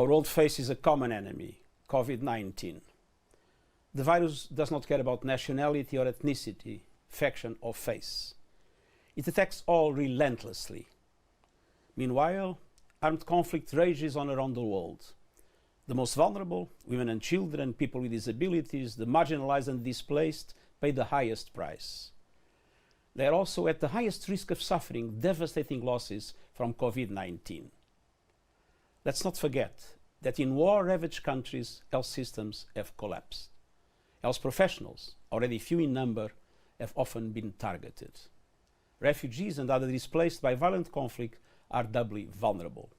Our world faces a common enemy, COVID-19. The virus does not care about nationality or ethnicity, faction or face. It attacks all relentlessly. Meanwhile, armed conflict rages on around the world. The most vulnerable, women and children, people with disabilities, the marginalized and displaced, pay the highest price. They are also at the highest risk of suffering devastating losses from COVID-19. Let's not forget that in war-ravaged countries, health systems have collapsed. Health professionals, already few in number, have often been targeted. Refugees and others displaced by violent conflict are doubly vulnerable.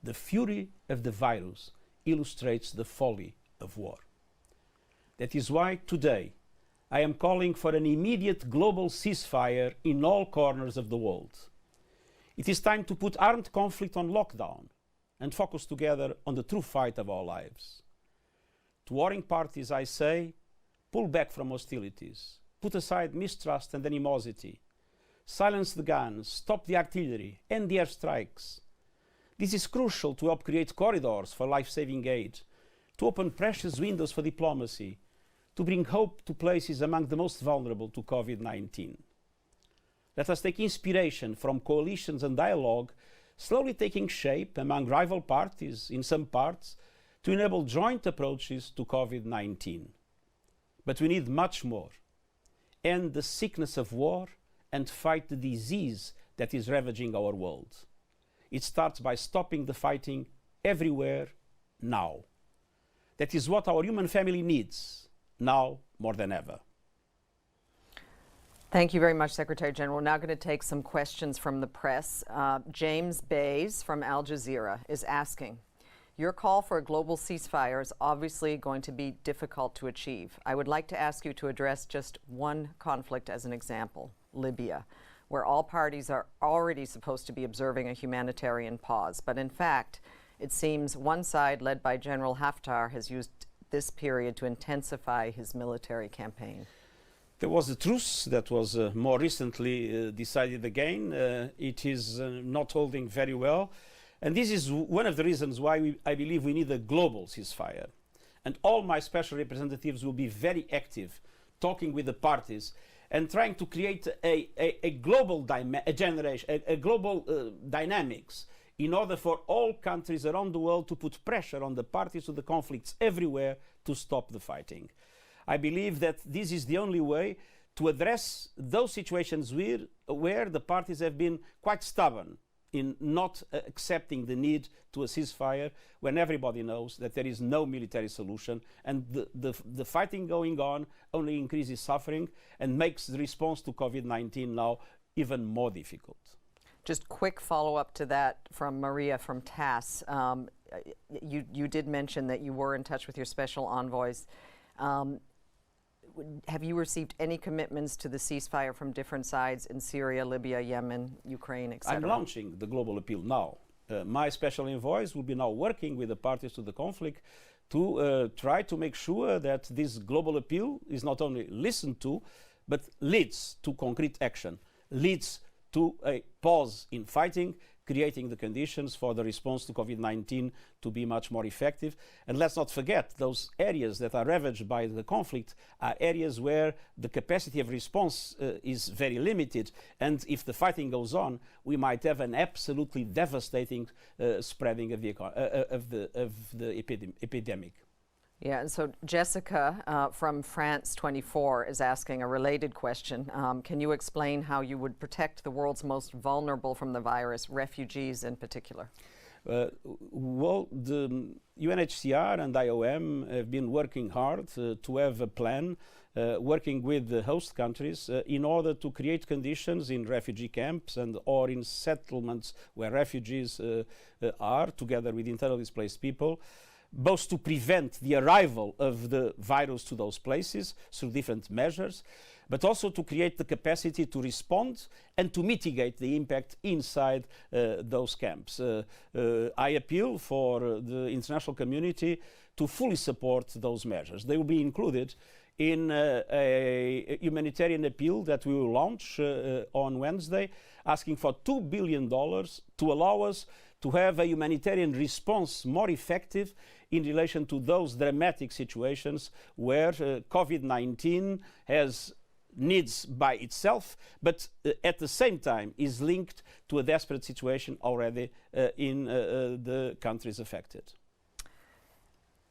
The fury of the virus illustrates the folly of war. That is why today I am calling for an immediate global ceasefire in all corners of the world. It is time to put armed conflict on lockdown and focus together on the true fight of our lives. To warring parties I say, pull back from hostilities, put aside mistrust and animosity, silence the guns, stop the artillery, end the airstrikes. This is crucial to help create corridors for life-saving aid, to open precious windows for diplomacy, to bring hope to places among the most vulnerable to COVID-19. Let us take inspiration from coalitions and dialogue slowly taking shape among rival parties in some parts to enable joint approaches to COVID-19. But we need much more. End the sickness of war and fight the disease that is ravaging our world. It starts by stopping the fighting everywhere, now. That is what our human family needs, now more than ever. Thank you very much, Secretary General. We're now going to take some questions from the press. James Bays from Al Jazeera is asking, your call for a global ceasefire is obviously going to be difficult to achieve. I would like to ask you to address just one conflict as an example, Libya, where all parties are already supposed to be observing a humanitarian pause. But in fact, it seems one side, led by General Haftar, has used this period to intensify his military campaign. There was a truce that was more recently decided again. It is not holding very well. And this is one of the reasons why I believe we need a global ceasefire. And all my special representatives will be very active, talking with the parties and trying to create a global dynamics in order for all countries around the world to put pressure on the parties to the conflicts everywhere to stop the fighting. I believe that this is the only way to address those situations where the parties have been quite stubborn in not accepting the need to a ceasefire, when everybody knows that there is no military solution, and the fighting going on only increases suffering and makes the response to COVID-19 now even more difficult. Just quick follow-up to that from Maria from TASS. You did mention that you were in touch with your special envoys. Have you received any commitments to the ceasefire from different sides in Syria, Libya, Yemen, Ukraine, etc.? I'm launching the global appeal now. My special envoys will be now working with the parties to the conflict to try to make sure that this global appeal is not only listened to, but leads to concrete action, leads to a pause in fighting, creating the conditions for the response to COVID-19 to be much more effective. And let's not forget, those areas that are ravaged by the conflict are areas where the capacity of response is very limited. And if the fighting goes on, we might have an absolutely devastating spreading of the epidemic. Yeah, and so Jessica from France 24 is asking a related question. Can you explain how you would protect the world's most vulnerable from the virus, refugees in particular? Well, the UNHCR and IOM have been working hard to have a plan, working with the host countries in order to create conditions in refugee camps and or in settlements where refugees are, together with internally displaced people, both to prevent the arrival of the virus to those places through different measures, but also to create the capacity to respond and to mitigate the impact inside those camps. I appeal for the international community to fully support those measures. They will be included in a humanitarian appeal that we will launch on Wednesday, asking for $2 billion to allow us to have a humanitarian response more effective in relation to those dramatic situations where COVID-19 has needs by itself, but at the same time is linked to a desperate situation already in the countries affected.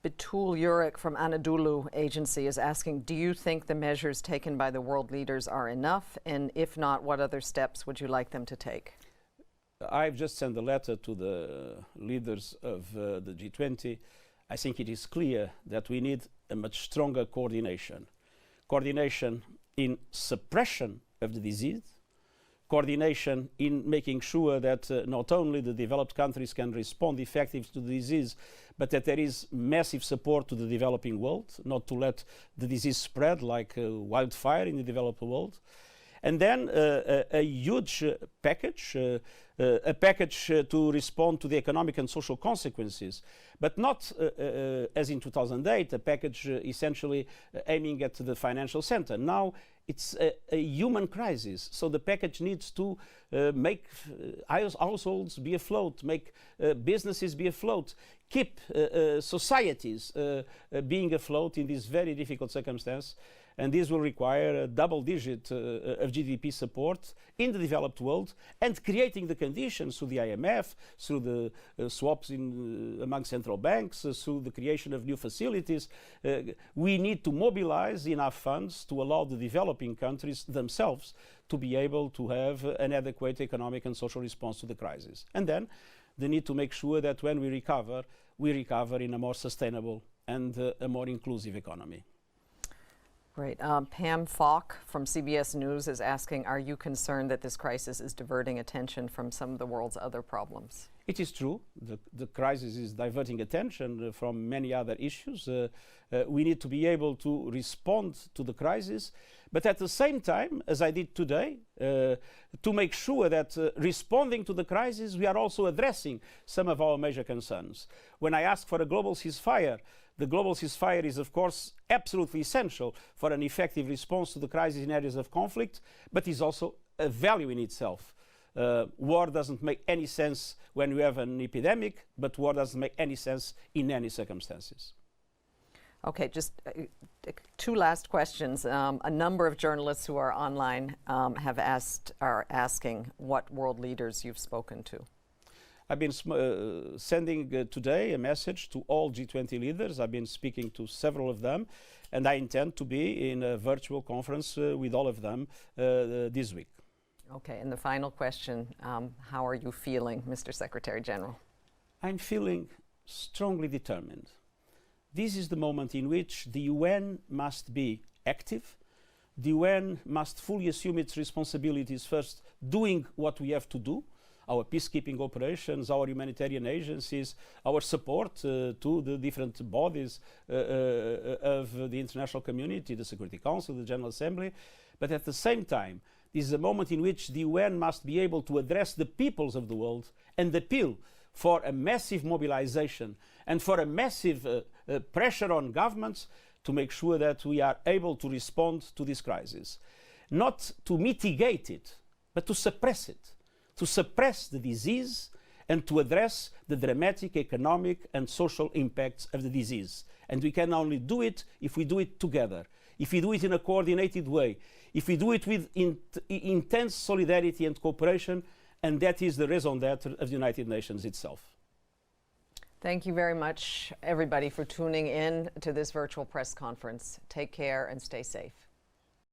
Betul Yurik from Anadolu Agency is asking, do you think the measures taken by the world leaders are enough? And if not, what other steps would you like them to take? I've just sent a letter to the leaders of the G20. I think it is clear that we need a much stronger coordination. Coordination in suppression of the disease, coordination in making sure that not only the developed countries can respond effectively to the disease, but that there is massive support to the developing world, not to let the disease spread like wildfire in the developed world. And then a huge package, a package to respond to the economic and social consequences, but not as in 2008, a package essentially aiming at the financial center. Now it's a human crisis, so the package needs to make households be afloat, make businesses be afloat, keep societies being afloat in this very difficult circumstance. And this will require a double-digit of GDP support in the developed world, and creating the conditions through the IMF, through the swaps among central banks, through the creation of new facilities. We need to mobilize enough funds to allow the developing countries themselves to be able to have an adequate economic and social response to the crisis. And then the need to make sure that when we recover in a more sustainable and a more inclusive economy. Great. Pam Falk from CBS News is asking, are you concerned that this crisis is diverting attention from some of the world's other problems? It is true. The crisis is diverting attention from many other issues. We need to be able to respond to the crisis, but at the same time, as I did today, to make sure that responding to the crisis, we are also addressing some of our major concerns. When I ask for a global ceasefire, the global ceasefire is, of course, absolutely essential for an effective response to the crisis in areas of conflict, but is also a value in itself. War doesn't make any sense when you have an epidemic, but war doesn't make any sense in any circumstances. Okay, just two last questions. A number of journalists who are online are asking what world leaders you've spoken to. I've been sending today a message to all G20 leaders. I've been speaking to several of them, and I intend to be in a virtual conference with all of them this week. Okay, and the final question, how are you feeling, Mr. Secretary General? I'm feeling strongly determined. This is the moment in which the UN must be active. The UN must fully assume its responsibilities, first doing what we have to do, our peacekeeping operations, our humanitarian agencies, our support to the different bodies of the international community, the Security Council, the General Assembly. But at the same time, this is a moment in which the UN must be able to address the peoples of the world and appeal for a massive mobilization and for a massive pressure on governments to make sure that we are able to respond to this crisis. Not to mitigate it, but to suppress it. To suppress the disease and to address the dramatic economic and social impacts of the disease. And we can only do it if we do it together, if we do it in a coordinated way, if we do it with intense solidarity and cooperation, and that is the raison d'être of the United Nations itself. Thank you very much, everybody, for tuning in to this virtual press conference. Take care and stay safe.